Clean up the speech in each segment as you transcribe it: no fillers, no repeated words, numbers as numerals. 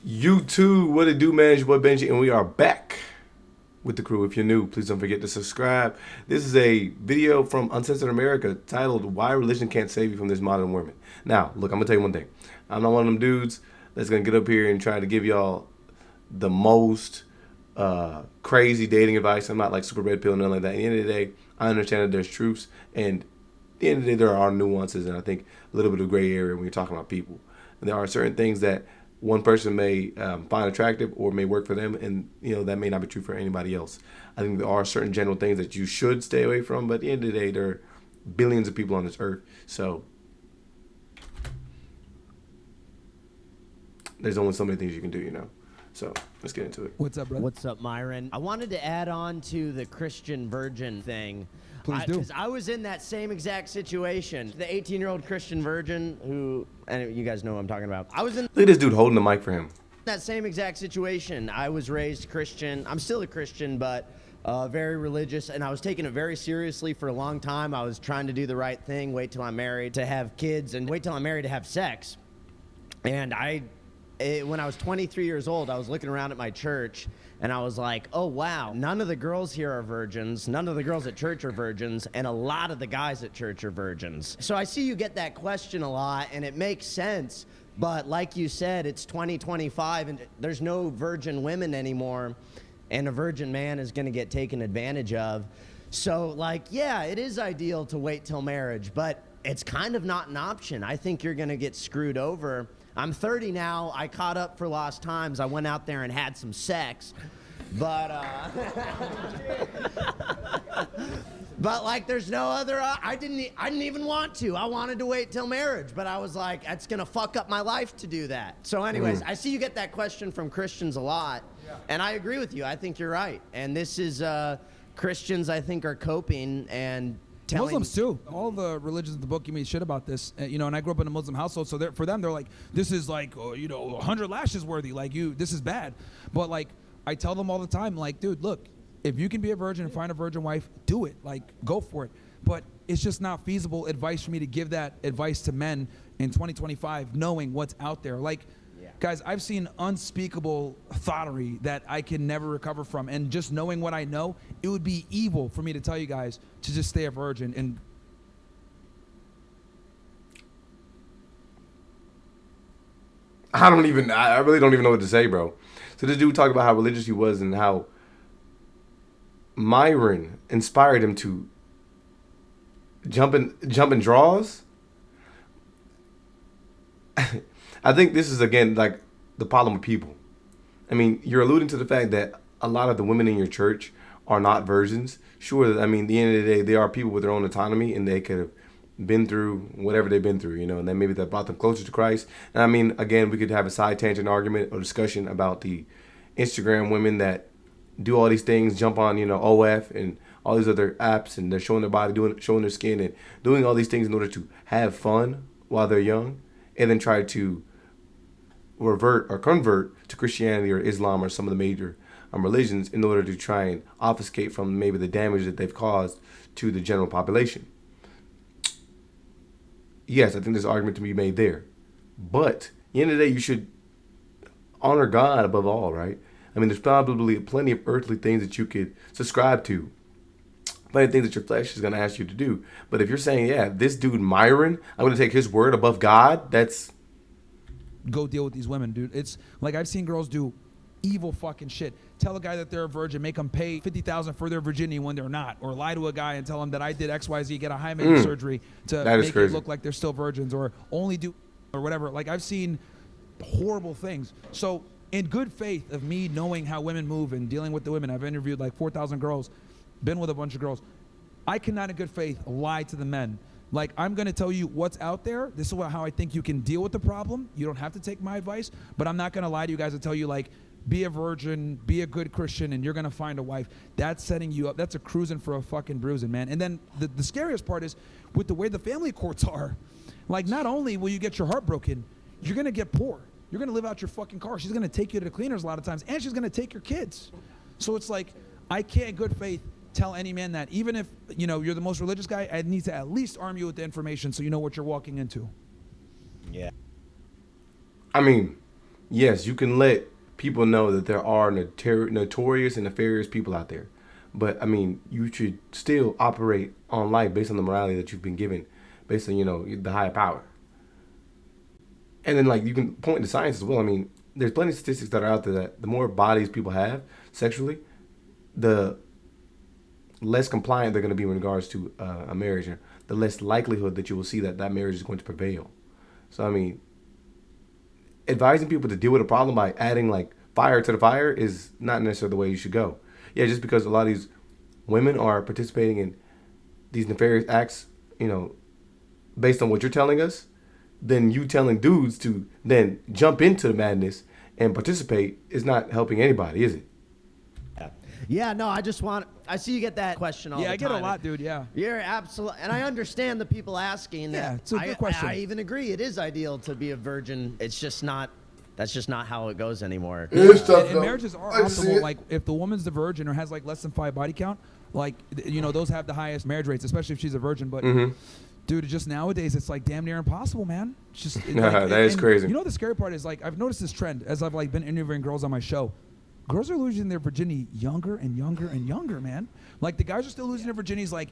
YouTube, what it do, man? It's your boy Benji, and we are back with the crew. If you're new, please don't forget to subscribe. This is a video from Uncensored America titled "Why Religion Can't Save You from This Modern Woman." Now, look, I'm gonna tell you one thing. I'm not one of them dudes that's gonna get up here and try to give y'all the most crazy dating advice. I'm not like super red pill and nothing like that. At the end of the day, I understand that there's truths, and at the end of the day, there are nuances, and I think a little bit of gray area when you're talking about people. And there are certain things that one person may find attractive or may work for them, and that may not be true for anybody else. I think there are certain general things that you should stay away from, but at the end of the day, there are billions of people on this earth, so there's only so many things you can do. So let's get into it. What's up, brother? What's up, Myron? I wanted to add on to the Christian virgin thing. Please do. Because I was in that same exact situation. The 18-year-old Christian virgin who, and you guys know what I'm talking about. I was in Look at this dude holding the mic for him. that same exact situation. I was raised Christian. I'm still a Christian, but very religious, and I was taking it very seriously for a long time. I was trying to do the right thing, wait till I'm married to have kids, and wait till I'm married to have sex. And when I was 23 years old, I was looking around at my church, and I was like, oh, wow, none of the girls here are virgins, none of the girls at church are virgins, and a lot of the guys at church are virgins. So I see you get that question a lot, and it makes sense, but like you said, it's 2025, and there's no virgin women anymore, and a virgin man is going to get taken advantage of. So, yeah, it is ideal to wait till marriage, but it's kind of not an option. I think you're going to get screwed over. I'm 30 now. I caught up for lost times. I went out there and had some sex. But, there's no other, I didn't even want to. I wanted to wait till marriage, but I was like, that's going to fuck up my life to do that. So anyways, I see you get that question from Christians a lot, and I agree with you. I think you're right. And this is, Christians, I think, are coping and Muslims too. All the religions in the book give me shit about this, and I grew up in a Muslim household, so for them, they're like, this is like, 100 lashes worthy. This is bad. But I tell them all the time, dude, look, if you can be a virgin and find a virgin wife, do it. Go for it. But it's just not feasible advice for me to give that advice to men in 2025, knowing what's out there. Guys, I've seen unspeakable thottery that I can never recover from, and just knowing what I know, it would be evil for me to tell you guys to just stay a virgin. And I really don't even know what to say, bro. So this dude talked about how religious he was and how Myron inspired him to jump in draws. I think this is, again, the problem with people. I mean, you're alluding to the fact that a lot of the women in your church are not virgins. Sure, at the end of the day, they are people with their own autonomy, and they could have been through whatever they've been through, and then maybe that brought them closer to Christ. And again, we could have a side tangent argument or discussion about the Instagram women that do all these things, jump on, OF and all these other apps, and they're showing their body, showing their skin, and doing all these things in order to have fun while they're young, and then try to revert or convert to Christianity or Islam or some of the major religions in order to try and obfuscate from maybe the damage that they've caused to the general population. Yes, I think there's an argument to be made there. But at the end of the day, you should honor God above all, right? There's probably plenty of earthly things that you could subscribe to. Plenty of things that your flesh is going to ask you to do. But if you're saying, yeah, this dude Myron, I'm going to take his word above God, that's... Go deal with these women, dude. It's I've seen girls do evil fucking shit. Tell a guy that they're a virgin, make them pay $50,000 for their virginity when they're not, or lie to a guy and tell him that I did XYZ, get a high maintenance surgery to make it look like they're still virgins, or only do or whatever. I've seen horrible things. So in good faith of me knowing how women move and dealing with the women, I've interviewed 4,000 girls, been with a bunch of girls. I cannot in good faith lie to the men. I'm going to tell you what's out there. This is how I think you can deal with the problem. You don't have to take my advice, but I'm not going to lie to you guys and tell you, be a virgin, be a good Christian, and you're going to find a wife. That's setting you up. That's a cruising for a fucking bruising, man. And then the scariest part is with the way the family courts are, not only will you get your heart broken, you're going to get poor. You're going to live out your fucking car. She's going to take you to the cleaners a lot of times, and she's going to take your kids. So it's I can't in good faith tell any man that. Even if, you're the most religious guy, I need to at least arm you with the information so you know what you're walking into. Yeah. yes, you can let people know that there are notorious and nefarious people out there. But, I mean, you should still operate on life based on the morality that you've been given, based on, the higher power. And then, like, you can point to science as well. I mean, there's plenty of statistics that are out there that the more bodies people have sexually, the less compliant they're going to be in regards to a marriage, and the less likelihood that you will see that marriage is going to prevail. So, I mean, advising people to deal with a problem by adding, like, fire to the fire is not necessarily the way you should go. Yeah, just because a lot of these women are participating in these nefarious acts, based on what you're telling us, then you telling dudes to then jump into the madness and participate is not helping anybody, is it? Yeah, no, I see you get that question all the time. Yeah, I get a lot, dude, yeah. You're absolutely, and I understand the people asking that. Yeah, it's a good question. I even agree, it is ideal to be a virgin. It's just not, that's just not how it goes anymore. And marriages are optimal, like, if the woman's the virgin or has, like, less than 5 body count, like, those have the highest marriage rates, especially if she's a virgin, but... Dude, just nowadays, it's like damn near impossible, man. It's just that is crazy. The scary part is, like, I've noticed this trend as I've, like, been interviewing girls on my show. Girls are losing their virginity younger and younger and younger, man. Like, the guys are still losing their virginities, like,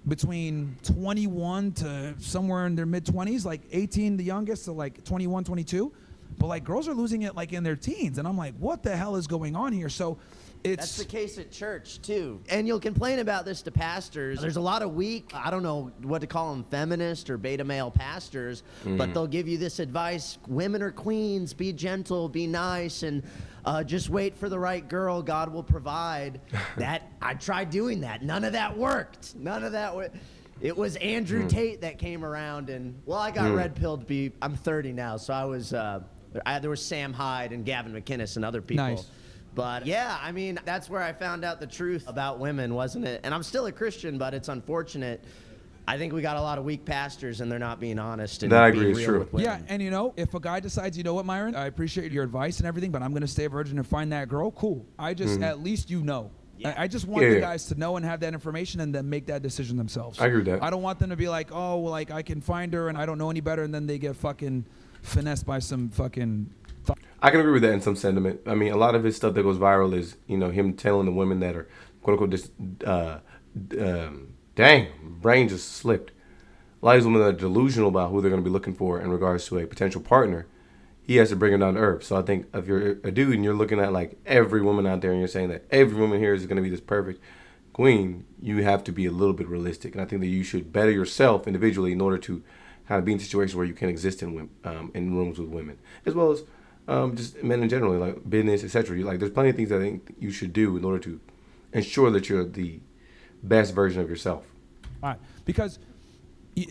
between 21 to somewhere in their mid-20s, like 18 the youngest to, like, 21, 22. But, like, girls are losing it, like, in their teens. And I'm like, what the hell is going on here? So... That's the case at church, too. And you'll complain about this to pastors. There's a lot of weak, I don't know what to call them, feminist or beta male pastors, but they'll give you this advice, women are queens, be gentle, be nice, and just wait for the right girl, God will provide. I tried doing that. None of that worked. It was Andrew Tate that came around, and, well, I got red-pilled I'm 30 now, so I was, there was Sam Hyde and Gavin McInnes and other people. Nice. But yeah, I mean, that's where I found out the truth about women, wasn't it? And I'm still a Christian, but it's unfortunate. I think we got a lot of weak pastors, and they're not being honest and that I being agree, real true. with women. Yeah, and if a guy decides, you know what, Myron, I appreciate your advice and everything, but I'm going to stay a virgin and find that girl, cool. I just, at least Yeah. I just want the guys to know and have that information and then make that decision themselves. I agree with that. I don't want them to be like, oh, well, like, I can find her and I don't know any better, and then they get fucking finessed by some fucking... I can agree with that in some sentiment. I mean, a lot of his stuff that goes viral is, him telling the women that are, quote unquote, just, dang, brain just slipped. A lot of these women that are delusional about who they're going to be looking for in regards to a potential partner. He has to bring them down to earth. So I think if you're a dude and you're looking at, like, every woman out there and you're saying that every woman here is going to be this perfect queen, you have to be a little bit realistic. And I think that you should better yourself individually in order to kind of be in situations where you can exist in rooms with women, as well as just men in general, like business, etc. Like, there's plenty of things I think you should do in order to ensure that you're the best version of yourself. All right, because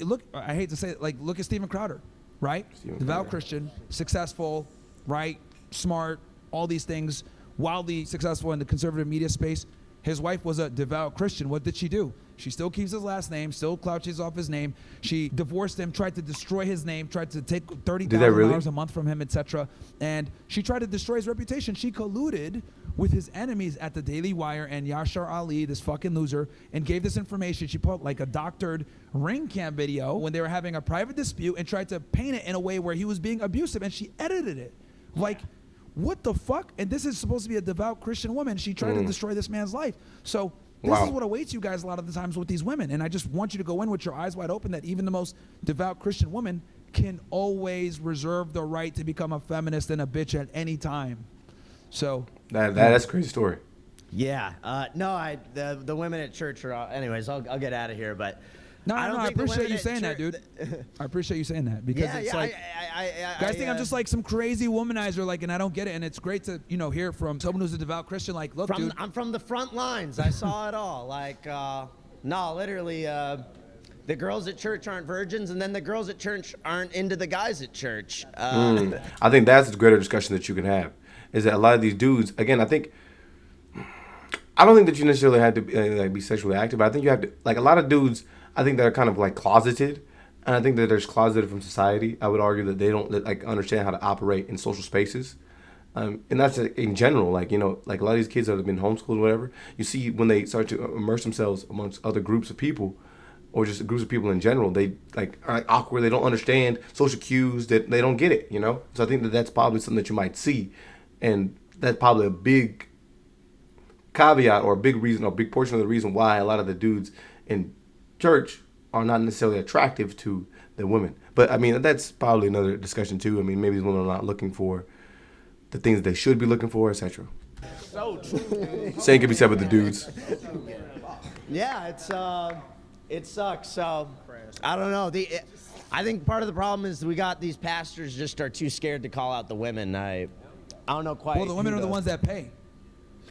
look, I hate to say it, like, look at Steven Crowder, right? Devout Christian, successful, right, smart, all these things, wildly successful in the conservative media space. His wife was a devout Christian. What did she do? She still keeps his last name, still clouches off his name. She divorced him, tried to destroy his name, tried to take $30,000 a month from him, etc. And she tried to destroy his reputation. She colluded with his enemies at the Daily Wire and Yashar Ali, this fucking loser, and gave this information. She put, like, a doctored ring cam video when they were having a private dispute and tried to paint it in a way where he was being abusive, and she edited it. Like, what the fuck? And this is supposed to be a devout Christian woman. She tried to destroy this man's life. So this is what awaits you guys a lot of the times with these women. And I just want you to go in with your eyes wide open that even the most devout Christian woman can always reserve the right to become a feminist and a bitch at any time. So that's a crazy story. Yeah. The women at church are... anyways, I'll get out of here, but... I appreciate you saying that, dude. I appreciate you saying that because it's like guys think I'm just like some crazy womanizer, like, and I don't get it. And it's great to hear from someone who's a devout Christian. Like, look, dude, I'm from the front lines. I saw it all. Like, literally, the girls at church aren't virgins, and then the girls at church aren't into the guys at church. I think that's the greater discussion that you can have. Is that a lot of these dudes? Again, I don't think that you necessarily have to be sexually active, but I think you have to, like, a lot of dudes. I think they're kind of, like, closeted, and I think that there's closeted from society. I would argue that they don't, like, understand how to operate in social spaces, and that's in general. Like, like a lot of these kids that have been homeschooled or whatever, you see when they start to immerse themselves amongst other groups of people, or just groups of people in general, they like are like awkward. They don't understand social cues. That they don't get it. So I think that that's probably something that you might see, and that's probably a big caveat or a big reason or a big portion of the reason why a lot of the dudes in church are not necessarily attractive to the women. But I mean, that's probably another discussion too. I mean, maybe these women are not looking for the things they should be looking for, etc. So true. Same can be said with the dudes. Yeah, it sucks. So I don't know. I think part of the problem is we got these pastors just are too scared to call out the women. I don't know quite. Well, the women are the ones that pay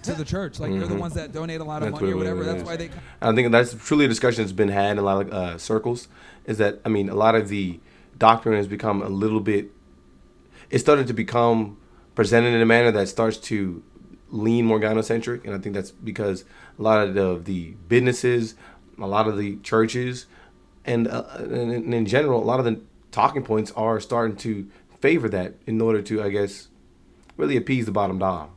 to the church. Like they're the ones that donate a lot of money or whatever. That's why they. I think that's truly a discussion that's been had in a lot of circles. Is that I mean, a lot of the doctrine has become a little bit. It's starting to become presented in a manner that starts to lean more gynocentric, and I think that's because a lot of the businesses, a lot of the churches, and in general, a lot of the talking points are starting to favor that in order to, I guess, really appease the bottom dog.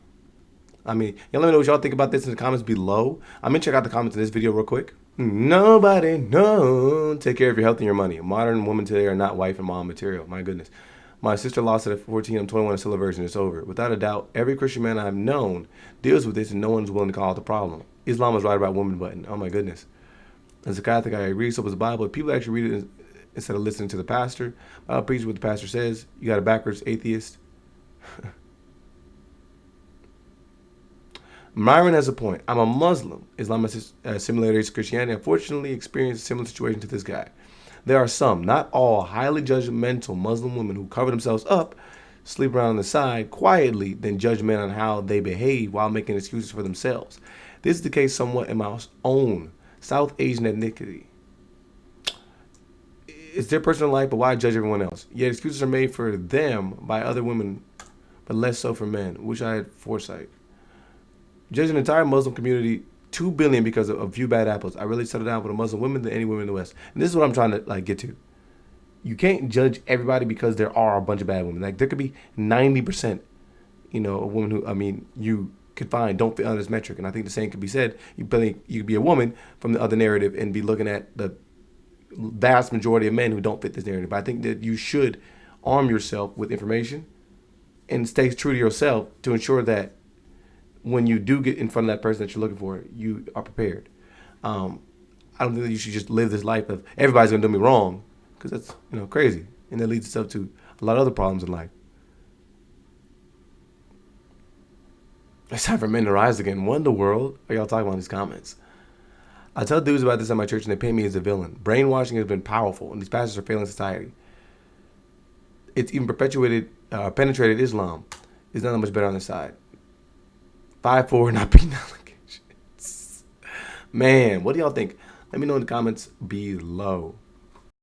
I mean, y'all let me know what y'all think about this in the comments below. I'm gonna check out the comments in this video real quick. Nobody knows. Take care of your health and your money. Modern women today are not wife and mom material. My goodness. My sister lost it at 14. I'm 21 and still a virgin. It's over. Without a doubt, every Christian man I've known deals with this and no one's willing to call it the problem. Islam is right about women button. Oh my goodness. As a Catholic, I agree. So was the Bible. If people actually read it instead of listening to the pastor, I'll preach what the pastor says. You got a backwards atheist. Myron has a point. I'm a Muslim. Islam has similarities to Christianity. Unfortunately, experienced a similar situation to this guy. There are some, not all, highly judgmental Muslim women who cover themselves up, sleep around on the side quietly, then judge men on how they behave while making excuses for themselves. This is the case somewhat in my own South Asian ethnicity. It's their personal life, but why judge everyone else? Yet excuses are made for them by other women, but less so for men. Wish I had foresight. Judge an entire Muslim community 2 billion because of a few bad apples. I really settle down with a Muslim women than any women in the West. And this is what I'm trying to get to. You can't judge everybody because there are a bunch of bad women. Like there could be 90%, of women who you could find don't fit under this metric. And I think the same could be said. You could be a woman from the other narrative and be looking at the vast majority of men who don't fit this narrative. But I think that you should arm yourself with information and stay true to yourself to ensure that when you do get in front of that person that you're looking for, you are prepared. I don't think that you should just live this life of everybody's going to do me wrong, because that's crazy. And that leads itself to a lot of other problems in life. It's time for men to rise again. What in the world are y'all talking about in these comments? I tell dudes about this at my church and they paint me as a villain. Brainwashing has been powerful and these pastors are failing society. It's even penetrated Islam. It's not that much better on the side. 5'4" not being allegations. Man, what do y'all think? Let me know in the comments below.